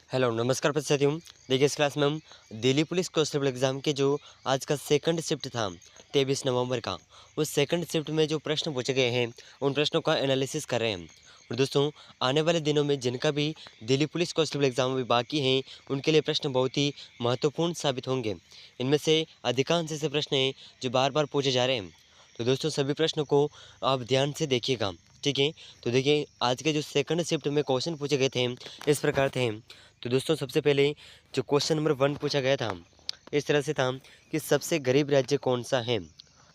Hello नमस्कार साथियों। देखिए इस क्लास में हम दिल्ली पुलिस कांस्टेबल एग्ज़ाम के जो आज का सेकंड शिफ्ट था 23 नवंबर का, उस सेकंड शिफ्ट में जो प्रश्न पूछे गए हैं उन प्रश्नों का एनालिसिस कर रहे हैं। और दोस्तों, आने वाले दिनों में जिनका भी दिल्ली पुलिस कांस्टेबल एग्ज़ाम अभी बाकी हैं उनके लिए प्रश्न बहुत ही महत्वपूर्ण साबित होंगे। इनमें से अधिकांश ऐसे प्रश्न हैं जो बार बार पूछे जा रहे हैं। तो दोस्तों, सभी प्रश्नों को आप ध्यान से देखिएगा, ठीक है। तो देखिए आज के जो सेकंड शिफ्ट में क्वेश्चन पूछे गए थे इस प्रकार थे। तो दोस्तों, सबसे पहले जो क्वेश्चन नंबर 1 पूछा गया था इस तरह से था कि सबसे गरीब राज्य कौन सा है।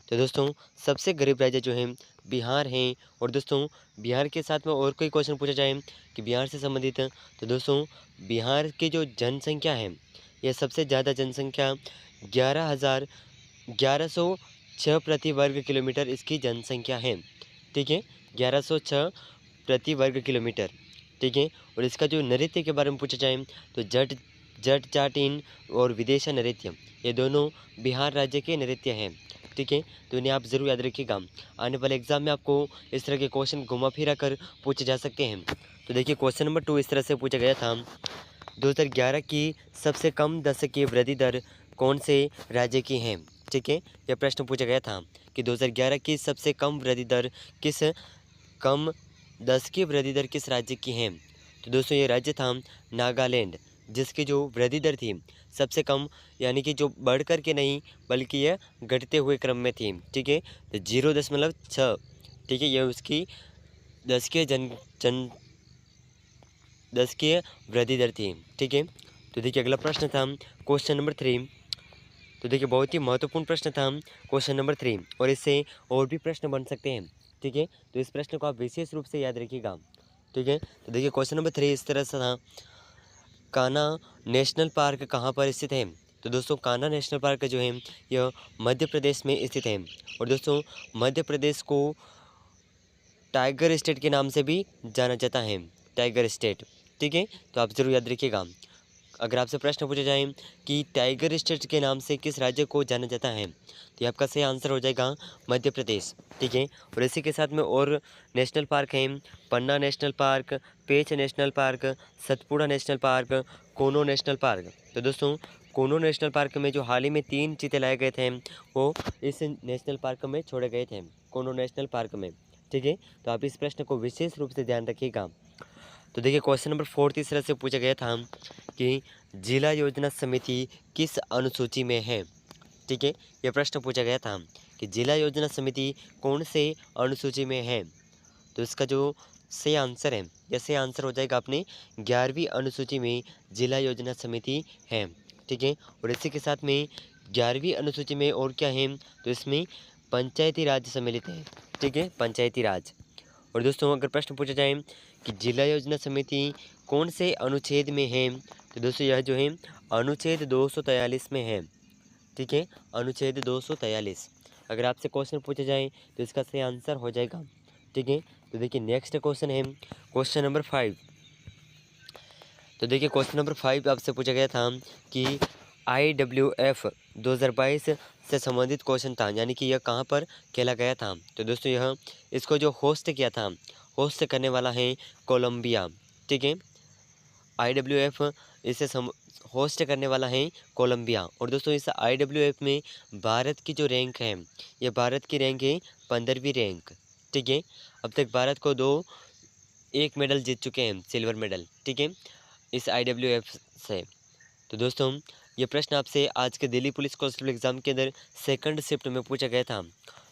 तो दोस्तों, सबसे गरीब राज्य जो है बिहार है। और दोस्तों, बिहार के साथ में और कोई क्वेश्चन पूछा जाए कि बिहार से संबंधित, तो दोस्तों बिहार की जो जनसंख्या है, यह सबसे ज़्यादा जनसंख्या 11,6 प्रति वर्ग किलोमीटर इसकी जनसंख्या है, ठीक है। 1106 प्रति वर्ग किलोमीटर, ठीक है। और इसका जो नृत्य के बारे में पूछा जाए तो जट जट जाटिन और विदेशा नृत्य, ये दोनों बिहार राज्य के नृत्य हैं, ठीक है। तो इन्हें आप ज़रूर याद रखिएगा। आने वाले एग्जाम में आपको इस तरह के क्वेश्चन घुमा फिरा कर पूछे जा सकते हैं। तो देखिए क्वेश्चन नंबर 2 इस तरह से पूछा गया था, 2011 की सबसे कम दशकीय वृद्धि दर कौन से राज्य की है, ठीक है। यह प्रश्न पूछा गया था कि 2011 की सबसे कम वृद्धि दर किस कम दशकीय वृद्धि दर किस राज्य की है। तो दोस्तों, ये राज्य था नागालैंड, जिसकी जो वृद्धि दर थी सबसे कम, यानी कि जो बढ़ कर के नहीं बल्कि यह घटते हुए क्रम में थी, ठीक है। तो 0.6, ठीक है, यह उसकी दशकीय जन जन दशकीय वृद्धि दर थी, ठीक है। तो देखिए अगला प्रश्न था क्वेश्चन नंबर 3। तो देखिए बहुत ही महत्वपूर्ण प्रश्न था क्वेश्चन नंबर 3, और इससे और भी प्रश्न बन सकते हैं, ठीक है। तो इस प्रश्न को आप विशेष रूप से याद रखिएगा, ठीक है। तो देखिए क्वेश्चन नंबर 3 इस तरह से था, कान्हा नेशनल पार्क कहाँ पर स्थित है। तो दोस्तों, कान्हा नेशनल पार्क जो है यह मध्य प्रदेश में स्थित है। और दोस्तों, मध्य प्रदेश को टाइगर स्टेट के नाम से भी जाना जाता है, टाइगर स्टेट, ठीक है। तो आप ज़रूर याद रखिएगा। अगर आपसे प्रश्न पूछा जाए कि टाइगर स्टेट के नाम से किस राज्य को जाना जाता है, तो ये आपका सही आंसर हो जाएगा मध्य प्रदेश, ठीक है। और इसी के साथ में और नेशनल पार्क हैं, Panna national park, Pench national park, Satpura national park, Kuno national park. तो दोस्तों, कोनो नेशनल पार्क में जो हाल ही में 3 चीते लाए गए थे वो इस नेशनल पार्क में छोड़े गए थे, कोनो नेशनल पार्क में, ठीक है। तो आप इस प्रश्न को विशेष रूप से ध्यान रखिएगा। तो देखिए क्वेश्चन नंबर 4 तीसरे से पूछा गया था कि जिला योजना समिति किस अनुसूची में है, ठीक है। यह प्रश्न पूछा गया था कि जिला योजना समिति कौन से अनुसूची में है। तो इसका जो सही आंसर है, यह सही आंसर हो जाएगा अपने 11वीं अनुसूची में जिला योजना समिति है, ठीक है। और इसी के साथ में 11वीं अनुसूची में और क्या है, तो इसमें पंचायती राज सम्मिलित है, ठीक है, पंचायती राज। और दोस्तों, अगर प्रश्न पूछा जाए कि जिला योजना समिति कौन से अनुच्छेद में है, तो दोस्तों यह जो है अनुच्छेद 243 में है, ठीक है, अनुच्छेद 243। अगर आपसे क्वेश्चन पूछा जाए तो इसका सही आंसर हो जाएगा, ठीक है। तो देखिए नेक्स्ट क्वेश्चन है क्वेश्चन नंबर 5। तो देखिए क्वेश्चन नंबर 5 आपसे पूछा गया था कि IWF 2022 से संबंधित क्वेश्चन था, यानी कि यह कहाँ पर खेला गया था। तो दोस्तों, यह इसको जो होस्ट किया था, होस्ट करने वाला है कोलंबिया, ठीक है। IWF इसे होस्ट करने वाला है कोलंबिया। और दोस्तों, इस IWF में भारत की जो रैंक है, यह भारत की रैंक है 15वीं रैंक, ठीक है। अब तक भारत को एक मेडल जीत चुके हैं, सिल्वर मेडल, ठीक है, इस IWF से। तो दोस्तों, ये प्रश्न आपसे आज के दिल्ली पुलिस कांस्टेबल एग्जाम के अंदर सेकंड शिफ्ट में पूछा गया था।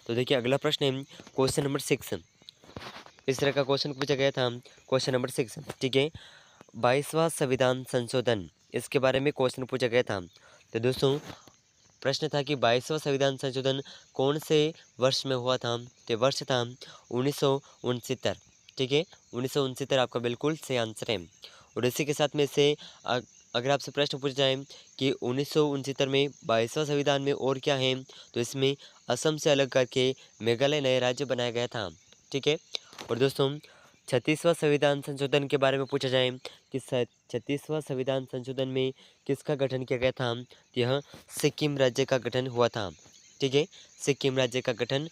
तो देखिए अगला प्रश्न है क्वेश्चन नंबर 6। इस तरह का क्वेश्चन पूछा गया था क्वेश्चन नंबर 6, ठीक है। 22वां संविधान संशोधन, इसके बारे में क्वेश्चन पूछा गया था। तो दोस्तों, प्रश्न था कि 22वां संविधान संशोधन कौन से वर्ष में हुआ था। तो वर्ष था 1969, ठीक है, 1969 आपका बिल्कुल सही आंसर है। और इसी के साथ में से अगर आपसे प्रश्न पूछा जाए कि 1969 में 22वां संविधान में और क्या है, तो इसमें असम से अलग करके मेघालय नया राज्य बनाया गया था, ठीक है। और दोस्तों, 36वां संविधान संशोधन के बारे में पूछा जाए कि 36वां संविधान संशोधन में किसका गठन किया गया था, तो यह सिक्किम राज्य का गठन हुआ था, ठीक है। सिक्किम राज्य का गठन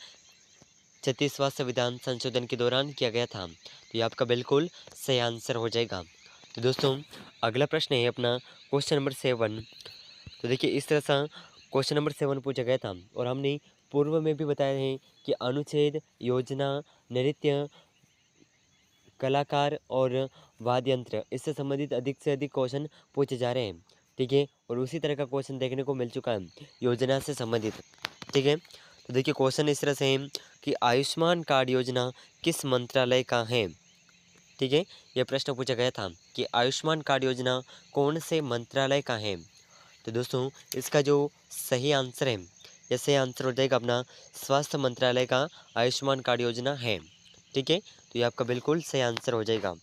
36वां संविधान संशोधन के दौरान किया गया था। तो ये आपका बिल्कुल सही आंसर हो जाएगा। तो दोस्तों अगला प्रश्न है अपना क्वेश्चन नंबर 7। तो देखिए इस तरह सा क्वेश्चन नंबर 7 पूछा गया था और हमने पूर्व में भी बताया है कि अनुच्छेद, योजना, नृत्य, कलाकार और वाद्य यंत्र इससे संबंधित अधिक से अधिक क्वेश्चन पूछे जा रहे हैं। ठीक है, और उसी तरह का क्वेश्चन देखने को मिल चुका है योजना से संबंधित। ठीक है, तो देखिए क्वेश्चन इस तरह से है कि आयुष्मान कार्ड योजना किस मंत्रालय का है। ठीक है, यह प्रश्न पूछा गया था कि आयुष्मान कार्ड योजना कौन से मंत्रालय का है। तो दोस्तों इसका जो सही आंसर है, यह सही आंसर हो जाएगा अपना स्वास्थ्य मंत्रालय का आयुष्मान कार्ड योजना है। ठीक है, तो ये आपका बिल्कुल सही आंसर हो जाएगा।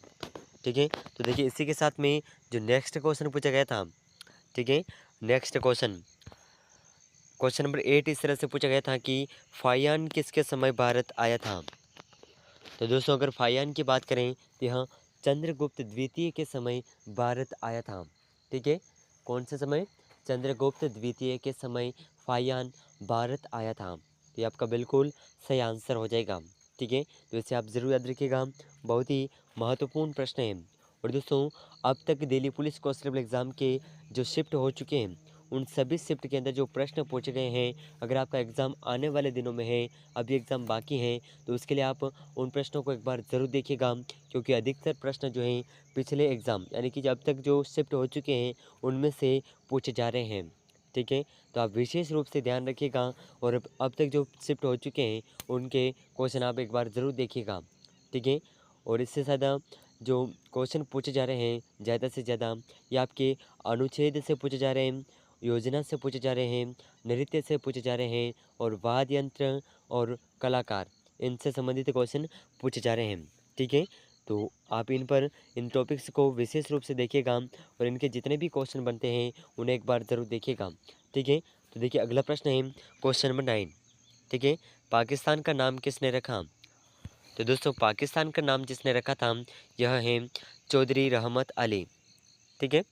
ठीक है, तो देखिए इसी के साथ में जो नेक्स्ट क्वेश्चन पूछा गया था। ठीक है, नेक्स्ट क्वेश्चन क्वेश्चन नंबर 8 इस तरह से पूछा गया था कि फायान किसके समय भारत आया था। तो दोस्तों अगर फायान की बात करें तो यह चंद्रगुप्त द्वितीय के समय भारत आया था। ठीक है, कौन से समय, चंद्रगुप्त द्वितीय के समय फायान भारत आया था। तो ये आपका बिल्कुल सही आंसर हो जाएगा। ठीक है, तो इसे आप ज़रूर याद रखिएगा, बहुत ही महत्वपूर्ण प्रश्न है। और दोस्तों अब तक दिल्ली पुलिस कांस्टेबल एग्ज़ाम के जो शिफ्ट हो चुके हैं उन सभी शिफ्ट के अंदर जो प्रश्न पूछे गए हैं, अगर आपका एग्ज़ाम आने वाले दिनों में है, अभी एग्ज़ाम बाकी हैं, तो उसके लिए आप उन प्रश्नों को एक बार ज़रूर देखिएगा, क्योंकि अधिकतर प्रश्न जो हैं पिछले एग्ज़ाम यानी कि अब तक जो शिफ्ट हो चुके हैं उनमें से पूछे जा रहे हैं। ठीक है, तो आप विशेष रूप से ध्यान रखिएगा और अब तक जो शिफ्ट हो चुके हैं उनके क्वेश्चन आप एक बार ज़रूर देखिएगा। ठीक है, और इससे ज़्यादा जो क्वेश्चन पूछे जा रहे हैं ज़्यादा से ज़्यादा ये आपके अनुच्छेद से पूछे जा रहे हैं, योजना से पूछे जा रहे हैं, नृत्य से पूछे जा रहे हैं और वाद्य यंत्र और कलाकार इनसे संबंधित क्वेश्चन पूछे जा रहे हैं। ठीक है, तो आप इन टॉपिक्स को विशेष रूप से देखिएगा और इनके जितने भी क्वेश्चन बनते हैं उन्हें एक बार ज़रूर देखिएगा। ठीक है, तो देखिए अगला प्रश्न है क्वेश्चन नंबर 9। ठीक है, पाकिस्तान का नाम किसने रखा। तो दोस्तों पाकिस्तान का नाम जिसने रखा था यह है चौधरी रहमत अली। ठीक है,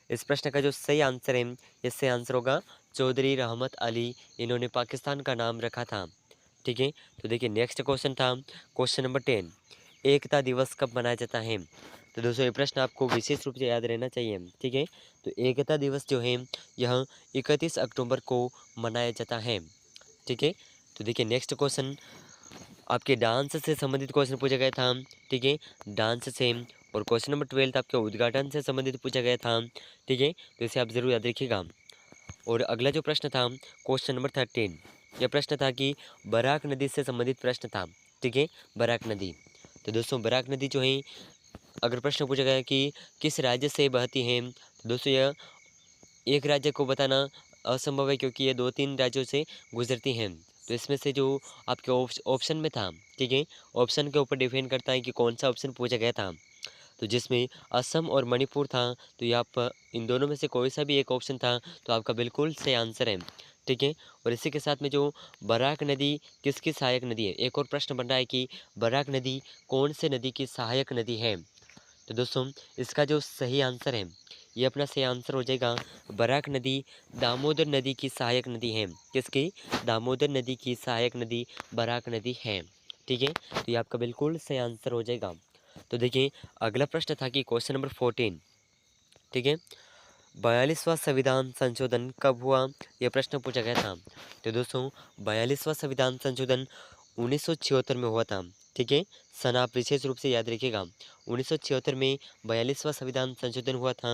इस प्रश्न का जो सही आंसर है, इससे आंसर होगा चौधरी रहमत अली, इन्होंने पाकिस्तान का नाम रखा था। ठीक है, तो देखिए नेक्स्ट क्वेश्चन था क्वेश्चन नंबर 10, एकता दिवस कब मनाया जाता है। तो दोस्तों ये प्रश्न आपको विशेष रूप से याद रहना चाहिए। ठीक है, तो एकता दिवस जो है यह 31 अक्टूबर को मनाया जाता है। ठीक है, तो देखिए नेक्स्ट क्वेश्चन आपके डांस से संबंधित क्वेश्चन पूछा गया था। ठीक है, डांस से, और क्वेश्चन नंबर 12 आपके उद्घाटन से संबंधित पूछा गया था। ठीक है, तो इसे आप ज़रूर याद रखिएगा। और अगला जो प्रश्न था क्वेश्चन नंबर 13, यह प्रश्न था कि बराक नदी से संबंधित प्रश्न था। ठीक है, बराक नदी। तो दोस्तों बराक नदी जो है अगर प्रश्न पूछा गया कि किस राज्य से बहती है, तो दोस्तों यह एक राज्य को बताना असंभव है, क्योंकि ये 2-3 राज्यों से गुजरती हैं। तो इसमें से जो आपके ऑप्शन में था, ठीक है, ऑप्शन के ऊपर डिपेंड करता है कि कौन सा ऑप्शन पूछा गया था। तो जिसमें असम और मणिपुर था, तो ये आप इन दोनों में से कोई सा भी एक ऑप्शन था तो आपका बिल्कुल सही आंसर है। ठीक है, और इसी के साथ में जो बराक नदी किसकी सहायक नदी है, एक और प्रश्न बन रहा है कि बराक नदी कौन से नदी की सहायक नदी है। तो दोस्तों इसका जो सही आंसर है, ये अपना सही आंसर हो जाएगा बराक नदी दामोदर नदी की सहायक नदी है। किसकी, दामोदर नदी की सहायक नदी बराक नदी है। ठीक है, तो ये आपका बिल्कुल सही आंसर हो जाएगा। तो देखिए अगला प्रश्न था कि क्वेश्चन नंबर 14। ठीक है, 42वां संविधान संशोधन कब हुआ, यह प्रश्न पूछा गया था। तो दोस्तों 42वां संविधान संशोधन 1976 में हुआ था। ठीक है, सन आप विशेष रूप से याद रखिएगा, 1976 में 42वां संविधान संशोधन हुआ था।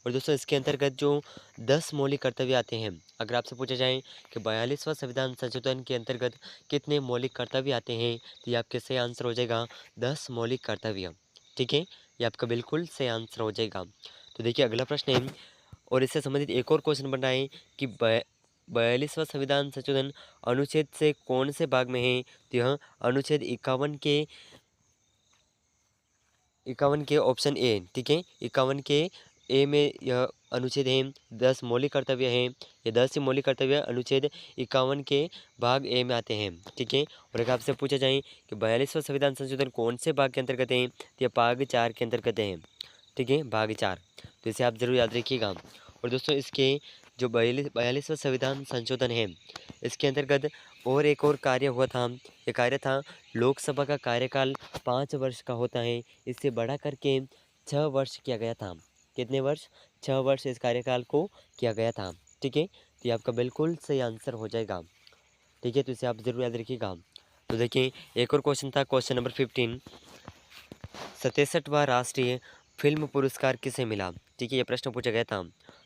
और दोस्तों इसके अंतर्गत जो 10 मौलिक कर्तव्य आते हैं, अगर आपसे पूछा जाए कि 42वां संविधान संशोधन के अंतर्गत कितने मौलिक कर्तव्य आते हैं, तो ये आपके सही आंसर हो जाएगा 10 मौलिक कर्तव्य। ठीक है, ये आपका बिल्कुल सही आंसर हो जाएगा। तो देखिए अगला प्रश्न है, और इससे संबंधित एक और क्वेश्चन बन रहा है कि 42वां संविधान संशोधन अनुच्छेद से कौन से भाग में है। तो यह अनुच्छेद 51 के ऑप्शन ए। ठीक है, 51 के ए में यह अनुच्छेद है, 10 मौलिक कर्तव्य हैं, ये 10 ही मौलिक कर्तव्य अनुच्छेद 51 के भाग ए में आते हैं। ठीक है, और अगर आपसे पूछा जाए कि 42वां संविधान संशोधन कौन से भाग के अंतर्गत है, तो यह भाग 4 के अंतर्गत है। ठीक है, भाग 4, तो इसे आप ज़रूर याद रखिएगा। और दोस्तों इसके जो 42वां संविधान संशोधन है, इसके अंतर्गत और एक और कार्य हुआ था। ये कार्य था लोकसभा का कार्यकाल 5 वर्ष का होता है, इससे बढ़ा करके 6 वर्ष किया गया था। कितने वर्ष? 6 वर्ष इस कार्यकाल को किया गया था। ठीक है, तो ये आपका बिल्कुल सही आंसर हो जाएगा। ठीक है, तो इसे आप ज़रूर याद रखिएगा। तो देखिए एक और क्वेश्चन था, क्वेश्चन नंबर 15, 67वां राष्ट्रीय फिल्म पुरस्कार किसे मिला? ठीक है, ये प्रश्न पूछा गया था।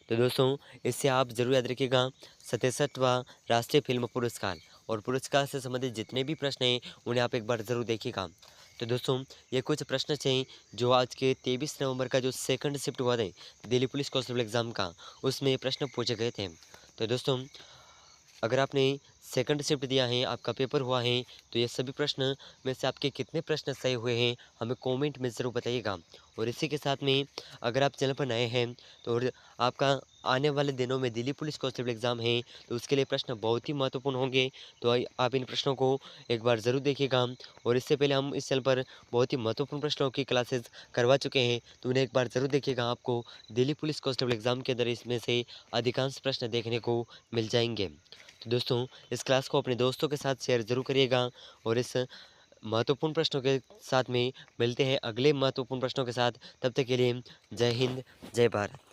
तो दोस्तों इससे आप ज़रूर याद रखिएगा, 67वां राष्ट्रीय फिल्म पुरस्कार। और पुरस्कार से संबंधित जितने भी प्रश्न हैं उन्हें आप एक बार ज़रूर देखिएगा। तो दोस्तों ये कुछ प्रश्न थे जो आज के 23 नवंबर का जो सेकंड शिफ्ट हुआ था दिल्ली पुलिस कांस्टेबल एग्ज़ाम का, उसमें ये प्रश्न पूछे गए थे। तो दोस्तों अगर आपने सेकंड शिफ्ट दिया है, आपका पेपर हुआ है, तो ये सभी प्रश्न में से आपके कितने प्रश्न सही हुए हैं हमें कमेंट में ज़रूर बताइएगा। और इसी के साथ में अगर आप चैनल पर नए हैं तो और आपका आने वाले दिनों में दिल्ली पुलिस कांस्टेबल एग्ज़ाम है, तो उसके लिए प्रश्न बहुत ही महत्वपूर्ण होंगे। तो आप इन प्रश्नों को एक बार ज़रूर देखिएगा। और इससे पहले हम इस चैनल पर बहुत ही महत्वपूर्ण प्रश्नों की क्लासेस करवा चुके हैं, तो उन्हें एक बार ज़रूर देखिएगा। आपको दिल्ली पुलिस कांस्टेबल एग्ज़ाम के अंदर इसमें से अधिकांश प्रश्न देखने को मिल जाएंगे। तो दोस्तों इस क्लास को अपने दोस्तों के साथ शेयर ज़रूर करिएगा। और इस महत्वपूर्ण प्रश्नों के साथ में मिलते हैं अगले महत्वपूर्ण प्रश्नों के साथ। तब तक के लिए जय हिंद, जय भारत।